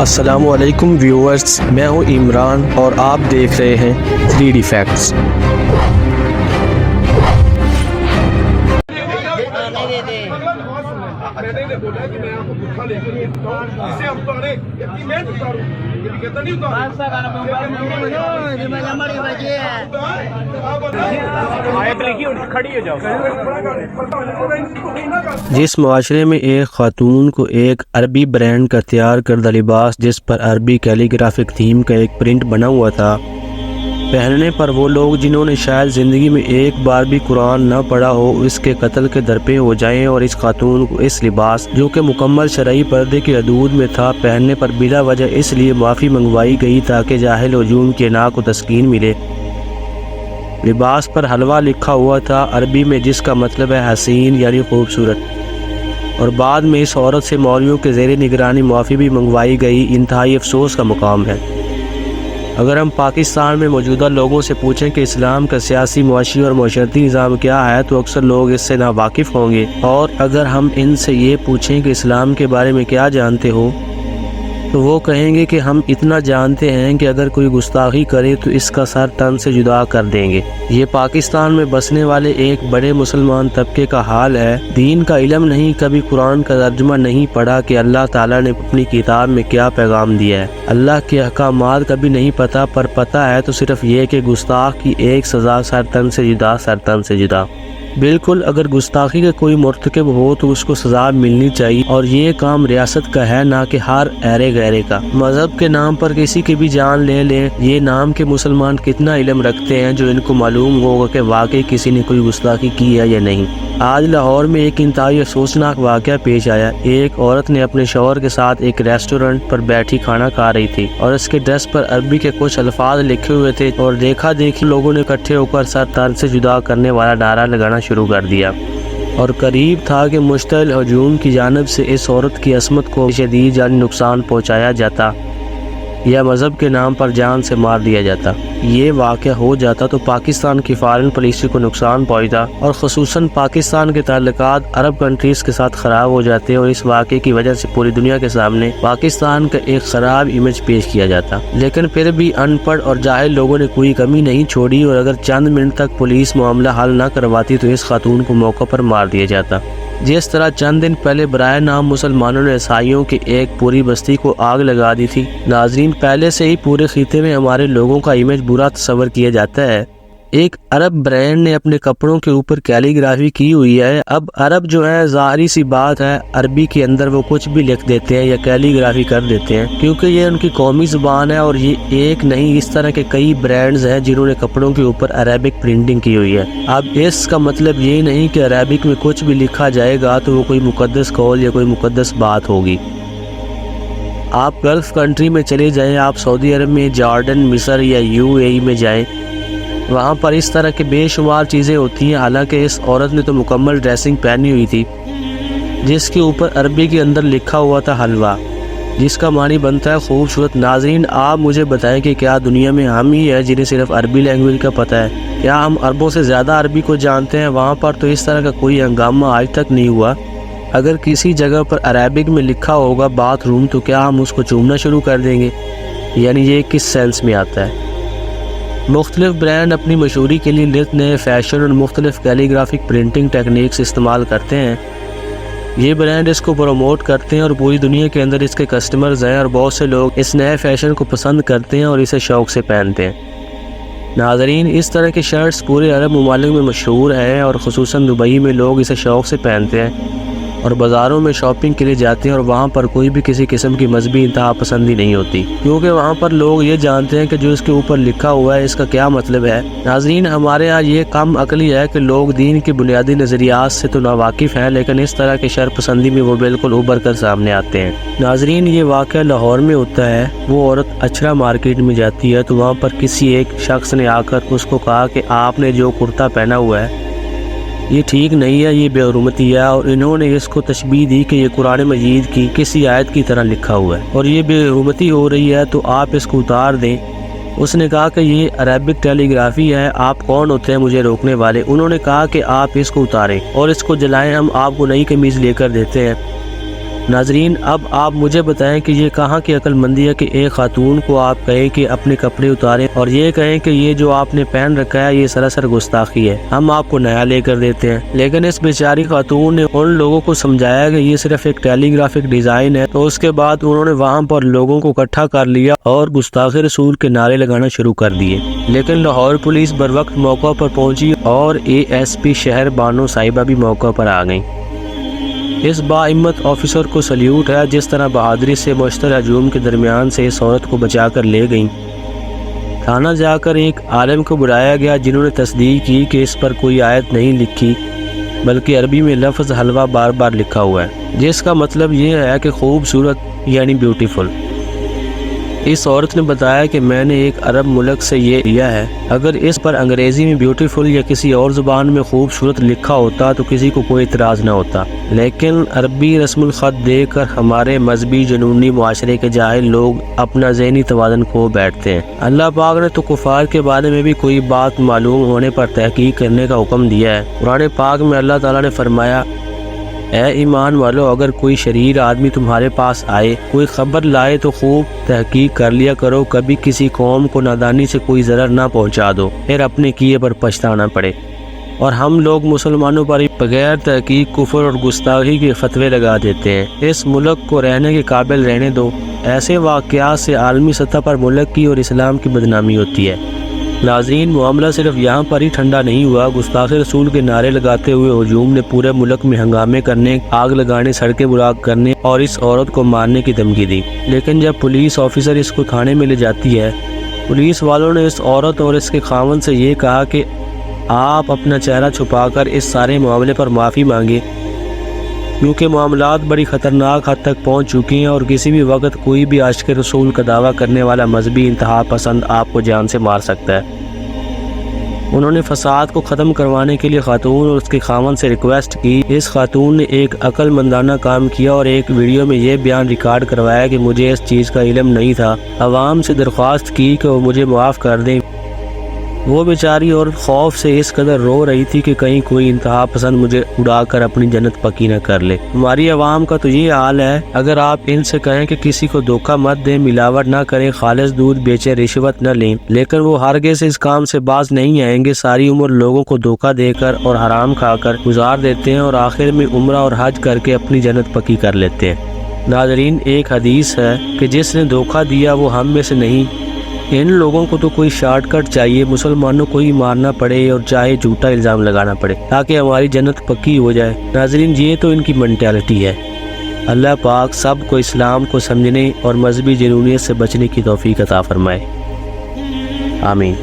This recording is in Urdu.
السلام علیکم ویورز، میں ہوں عمران اور آپ دیکھ رہے ہیں 3D فیکٹس۔ جس معاشرے میں ایک خاتون کو ایک عربی برانڈ کا تیار کردہ لباس جس پر عربی کیلی گرافک تھیم کا ایک پرنٹ بنا ہوا تھا پہننے پر وہ لوگ جنہوں نے شاید زندگی میں ایک بار بھی قرآن نہ پڑھا ہو اس کے قتل کے درپے ہو جائیں، اور اس خاتون کو اس لباس جو کہ مکمل شرعی پردے کی حدود میں تھا پہننے پر بلا وجہ اس لیے معافی منگوائی گئی تاکہ جاہل ہجوم کی انا کو تسکین ملے۔ لباس پر حلوہ لکھا ہوا تھا عربی میں، جس کا مطلب ہے حسین یعنی خوبصورت، اور بعد میں اس عورت سے مولویوں کے زیر نگرانی معافی بھی منگوائی گئی۔ انتہائی افسوس کا مقام ہے۔ اگر ہم پاکستان میں موجودہ لوگوں سے پوچھیں کہ اسلام کا سیاسی، معاشی اور معاشرتی نظام کیا ہے تو اکثر لوگ اس سے ناواقف ہوں گے، اور اگر ہم ان سے یہ پوچھیں کہ اسلام کے بارے میں کیا جانتے ہو تو وہ کہیں گے کہ ہم اتنا جانتے ہیں کہ اگر کوئی گستاخی کرے تو اس کا سر تن سے جدا کر دیں گے۔ یہ پاکستان میں بسنے والے ایک بڑے مسلمان طبقے کا حال ہے۔ دین کا علم نہیں، کبھی قرآن کا ترجمہ نہیں پڑھا کہ اللہ تعالیٰ نے اپنی کتاب میں کیا پیغام دیا ہے، اللہ کے احکامات کبھی نہیں پتہ، پر پتہ ہے تو صرف یہ کہ گستاخ کی ایک سزا سر تن سے جدا، سر تن سے جدا۔ بالکل، اگر گستاخی کا کوئی مرتکب ہو تو اس کو سزا ملنی چاہیے، اور یہ کام ریاست کا ہے نہ کہ ہر ایرے غیرے کا۔ مذہب کے نام پر کسی کی بھی جان لے لیں، یہ نام کے مسلمان کتنا علم رکھتے ہیں جو ان کو معلوم ہوگا کہ واقعی کسی نے کوئی گستاخی کی ہے یا نہیں۔ آج لاہور میں ایک انتہائی افسوسناک واقعہ پیش آیا۔ ایک عورت نے اپنے شوہر کے ساتھ ایک ریسٹورنٹ پر بیٹھی کھانا کھا رہی تھی، اور اس کے ڈریس پر عربی کے کچھ الفاظ لکھے ہوئے تھے، اور دیکھا دیکھی لوگوں نے اکٹھے ہو کر سر تن سے جدا کرنے والا نعرہ لگانا شروع کر دیا، اور قریب تھا کہ مشتعل ہجوم کی جانب سے اس عورت کی عصمت کو شدید جانی نقصان پہنچایا جاتا یا مذہب کے نام پر جان سے مار دیا جاتا۔ یہ واقعہ ہو جاتا تو پاکستان کی فارن پالیسی کو نقصان پہنچتا، اور خصوصاً پاکستان کے تعلقات عرب کنٹریز کے ساتھ خراب ہو جاتے، اور اس واقعے کی وجہ سے پوری دنیا کے سامنے پاکستان کا ایک خراب امیج پیش کیا جاتا۔ لیکن پھر بھی ان پڑھ اور جاہل لوگوں نے کوئی کمی نہیں چھوڑی، اور اگر چند منٹ تک پولیس معاملہ حل نہ کرواتی تو اس خاتون کو موقع پر مار دیا جاتا۔ جس طرح چند دن پہلے برائے نام مسلمانوں نے عیسائیوں کی ایک پوری بستی کو آگ لگا دی تھی۔ ناظرین، پہلے سے ہی پورے خطے میں ہمارے لوگوں کا امیج برا تصور کیا جاتا ہے۔ ایک عرب برانڈ نے اپنے کپڑوں کے اوپر کیلی گرافی کی ہوئی ہے۔ اب عرب جو ہے، ظاہری سی بات ہے، عربی کے اندر وہ کچھ بھی لکھ دیتے ہیں یا کیلی گرافی کر دیتے ہیں، کیونکہ یہ ان کی قومی زبان ہے، اور یہ ایک نہیں، اس طرح کے کئی برانڈز ہیں جنہوں نے کپڑوں کے اوپر عربک پرنٹنگ کی ہوئی ہے۔ اب اس کا مطلب یہ نہیں کہ عربک میں کچھ بھی لکھا جائے گا تو وہ کوئی مقدس قول یا کوئی مقدس بات ہوگی۔ آپ گلف کنٹری میں چلے جائیں، آپ سعودی عرب میں، جارڈن، مصر یا UAE میں جائیں، وہاں پر اس طرح کے بے شمار چیزیں ہوتی ہیں۔ حالانکہ اس عورت نے تو مکمل ڈریسنگ پہنی ہوئی تھی جس کے اوپر عربی کے اندر لکھا ہوا تھا حلوہ، جس کا معنی بنتا ہے خوبصورت۔ ناظرین، آپ مجھے بتائیں کہ کیا دنیا میں ہم ہی ہیں جنہیں صرف عربی لینگویج کا پتہ ہے؟ کیا ہم عربوں سے زیادہ عربی کو جانتے ہیں؟ وہاں پر تو اس طرح کا کوئی ہنگامہ آج تک نہیں ہوا۔ اگر کسی جگہ پر عربک میں لکھا ہوگا باتھ روم تو کیا ہم اس کو چومنا شروع کر دیں گے؟ یعنی یہ کس سینس میں آتا ہے؟ مختلف برانڈ اپنی مشہوری کے لیے نت نئے فیشن اور مختلف کیلی گرافک پرنٹنگ ٹیکنیکس استعمال کرتے ہیں۔ یہ برانڈ اس کو پروموٹ کرتے ہیں، اور پوری دنیا کے اندر اس کے کسٹمرز ہیں، اور بہت سے لوگ اس نئے فیشن کو پسند کرتے ہیں اور اسے شوق سے پہنتے ہیں۔ ناظرین، اس طرح کے شرٹس پورے عرب ممالک میں مشہور ہیں، اور خصوصاً دبئی میں لوگ اسے شوق سے پہنتے ہیں اور بازاروں میں شاپنگ کے لیے جاتے ہیں، اور وہاں پر کوئی بھی کسی قسم کی مذہبی انتہا پسندی نہیں ہوتی، کیونکہ وہاں پر لوگ یہ جانتے ہیں کہ جو اس کے اوپر لکھا ہوا ہے اس کا کیا مطلب ہے۔ ناظرین، ہمارے ہاں یہ کم عقلی ہے کہ لوگ دین کے بنیادی نظریات سے تو ناواقف ہیں، لیکن اس طرح کے شر پسندی میں وہ بالکل ابھر کر سامنے آتے ہیں۔ ناظرین، یہ واقعہ لاہور میں ہوتا ہے۔ وہ عورت اچھرا مارکیٹ میں جاتی ہے تو وہاں پر کسی ایک شخص نے آ کر اس کو کہا کہ آپ نے جو کرتا پہنا ہوا ہے یہ ٹھیک نہیں ہے، یہ بے حرمتی ہے، اور انہوں نے اس کو تشبیہ دی کہ یہ قرآن مجید کی کسی آیت کی طرح لکھا ہوا ہے اور یہ بے حرمتی ہو رہی ہے تو آپ اس کو اتار دیں۔ اس نے کہا کہ یہ عربک ٹیلی گرافی ہے، آپ کون ہوتے ہیں مجھے روکنے والے؟ انہوں نے کہا کہ آپ اس کو اتاریں اور اس کو جلائیں، ہم آپ کو نئی قمیض لے کر دیتے ہیں۔ ناظرین، اب آپ مجھے بتائیں کہ یہ کہاں کی عقل مندی ہے کہ ایک خاتون کو آپ کہیں کہ اپنے کپڑے اتاریں اور یہ کہیں کہ یہ جو آپ نے پہن رکھا ہے یہ سراسر گستاخی ہے، ہم آپ کو نیا لے کر دیتے ہیں۔ لیکن اس بیچاری خاتون نے ان لوگوں کو سمجھایا کہ یہ صرف ایک ٹیلی گرافک ڈیزائن ہے، تو اس کے بعد انہوں نے وہاں پر لوگوں کو اکٹھا کر لیا اور گستاخ رسول کے نعرے لگانا شروع کر دیے۔ لیکن لاہور پولیس بروقت موقع پر پہنچی اور ASP شہر بانو صاحبہ بھی موقع پر آ گئیں۔ اس باہمت آفیسر کو سلیوٹ ہے جس طرح بہادری سے مشترکہ ہجوم کے درمیان سے اس عورت کو بچا کر لے گئیں۔ تھانہ جا کر ایک عالم کو بلایا گیا جنہوں نے تصدیق کی کہ اس پر کوئی آیت نہیں لکھی بلکہ عربی میں لفظ حلوہ بار بار لکھا ہوا ہے، جس کا مطلب یہ ہے کہ خوبصورت یعنی بیوٹیفل۔ اس عورت نے بتایا کہ میں نے ایک عرب ملک سے یہ لیا ہے، اگر اس پر انگریزی میں بیوٹیفل یا کسی اور زبان میں خوبصورت لکھا ہوتا تو کسی کو کوئی اعتراض نہ ہوتا، لیکن عربی رسم الخط دیکھ کر ہمارے مذہبی جنونی معاشرے کے جاہل لوگ اپنا ذہنی توازن کھو بیٹھتے ہیں۔ اللہ پاک نے تو کفار کے بارے میں بھی کوئی بات معلوم ہونے پر تحقیق کرنے کا حکم دیا ہے۔ قرآن پاک میں اللہ تعالیٰ نے فرمایا، اے ایمان والو، اگر کوئی شریر آدمی تمہارے پاس آئے، کوئی خبر لائے تو خوب تحقیق کر لیا کرو، کبھی کسی قوم کو نادانی سے کوئی ضرر نہ پہنچا دو، پھر اپنے کیے پر پچھتانا پڑے۔ اور ہم لوگ مسلمانوں پر بغیر تحقیق کفر اور گستاخی کے فتوے لگا دیتے ہیں۔ اس ملک کو رہنے کے قابل رہنے دو۔ ایسے واقعات سے عالمی سطح پر ملک کی اور اسلام کی بدنامی ہوتی ہے۔ ناظرین، معاملہ صرف یہاں پر ہی ٹھنڈا نہیں ہوا۔ گستاخ رسول کے نعرے لگاتے ہوئے ہجوم نے پورے ملک میں ہنگامے کرنے، آگ لگانے، سڑکیں بلاک کرنے اور اس عورت کو مارنے کی دھمکی دی۔ لیکن جب پولیس آفیسر اس کو تھانے میں لے جاتی ہے، پولیس والوں نے اس عورت اور اس کے خاوند سے یہ کہا کہ آپ اپنا چہرہ چھپا کر اس سارے معاملے پر معافی مانگے، کیونکہ معاملات بڑی خطرناک حد تک پہنچ چکی ہیں اور کسی بھی وقت کوئی بھی عاشق رسول کا دعویٰ کرنے والا مذہبی انتہا پسند آپ کو جان سے مار سکتا ہے۔ انہوں نے فساد کو ختم کروانے کے لیے خاتون اور اس کے خاوند سے ریکویسٹ کی۔ اس خاتون نے ایک عقل مندانہ کام کیا اور ایک ویڈیو میں یہ بیان ریکارڈ کروایا کہ مجھے اس چیز کا علم نہیں تھا، عوام سے درخواست کی کہ وہ مجھے معاف کر دیں۔ وہ بیچاری اور خوف سے اس قدر رو رہی تھی کہ کہیں کوئی انتہا پسند مجھے اڑا کر اپنی جنت پکی نہ کر لے۔ ہماری عوام کا تو یہ حال ہے، اگر آپ ان سے کہیں کہ کسی کو دھوکہ مت دیں، ملاوٹ نہ کریں، خالص دودھ بیچیں، رشوت نہ لیں، لیکن وہ ہرگز اس کام سے باز نہیں آئیں گے۔ ساری عمر لوگوں کو دھوکہ دے کر اور حرام کھا کر گزار دیتے ہیں اور آخر میں عمرہ اور حج کر کے اپنی جنت پکی کر لیتے ہیں۔ ناظرین، ایک حدیث ہے کہ جس نے دھوکہ دیا وہ ہم میں سے نہیں۔ ان لوگوں کو تو کوئی شارٹ کٹ چاہیے، مسلمانوں کو ہی مارنا پڑے اور چاہے جھوٹا الزام لگانا پڑے تاکہ ہماری جنت پکی ہو جائے۔ ناظرین، یہ تو ان کی مینٹیلٹی ہے۔ اللہ پاک سب کو اسلام کو سمجھنے اور مذہبی جنونیت سے بچنے کی توفیق عطا فرمائے، آمین۔